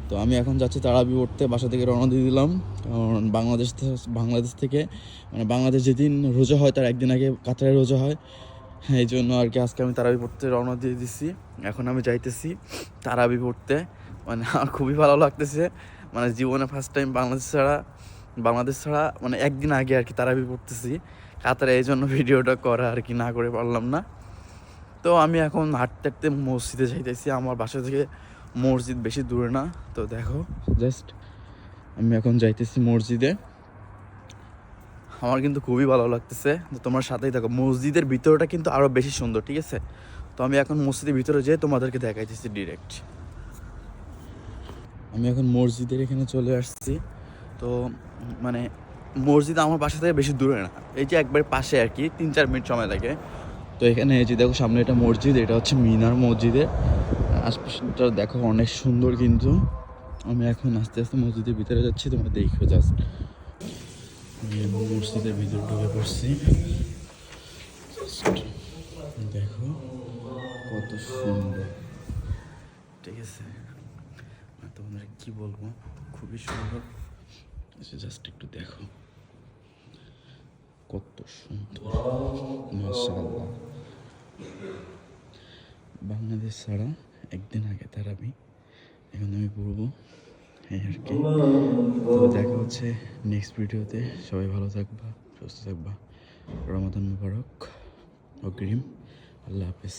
তো আমি এখন যাচ্ছি তারাবি পড়তে, বাসা থেকে রওনা দিয়ে দিলাম। কারণ বাংলাদেশ থেকে মানে বাংলাদেশ যেদিন রোজা হয় তার একদিন আগে কাতারে রোজা হয়, এই জন্য আর কি আজকে আমি তারাবি পড়তে রওনা দিয়ে দিছি। এখন আমি যাইতেছি তারাবি পড়তে, মানে আমার খুবই ভালো লাগতেছে। মানে জীবনে ফার্স্ট টাইম বাংলাদেশ ছাড়া মানে একদিন আগে আর কি তারাবি পড়তেছি কাতারে, এই জন্য ভিডিওটা করা আর কি না করে পারলাম না। তো আমি এখন হাঁটতে হাঁটতে মসজিদে যাইতেছি, আমার বাসা থেকে মসজিদ বেশি দূরে না। তো দেখো জাস্ট আমি এখন যাইতেছি মসজিদে, আমার কিন্তু খুবই ভালো লাগতেছে। তো তোমার সাথেই থাকো, মসজিদের ভিতরটা কিন্তু আরও বেশি সুন্দর, ঠিক আছে? তো আমি এখন মসজিদের ভিতরে যেয়ে তোমাদেরকে দেখাইতেছি ডিরেক্ট। আমি এখন মসজিদের এখানে চলে আসছি। তো মানে মসজিদ আমার বাসা থেকে বেশি দূরে না, এই যে একবার পাশে আর কি, 3-4 মিনিট সময় লাগে। তো এখানে এই যে দেখো সামনে এটা মসজিদ, এটা হচ্ছে মিনার মসজিদের আশপাশটা দেখো অনেক সুন্দর। কিন্তু আমি এখন আস্তে আস্তে মসজিদের ভিতরে যাচ্ছি, তোমরা দেখো জাস্ট। মসজিদের ভিতরে ঢুকে পড়ছি, দেখো কত সুন্দর, ঠিক আছে? তোমাদের কি বলবো, খুবই সুন্দর। জাস্ট একটু দেখো কত সুন্দর, মাশাআল্লাহ। বাংলাদেশ ছাড়া একদিন আগে তারাবি, এখন আমি পড়বো, এই আর কি। তো দেখা হচ্ছে নেক্সট ভিডিওতে। সবাই ভালো থাকবা, সুস্থ থাকবা। রমাদান মুবারক, অগ্রিম। আল্লাহ হাফেজ।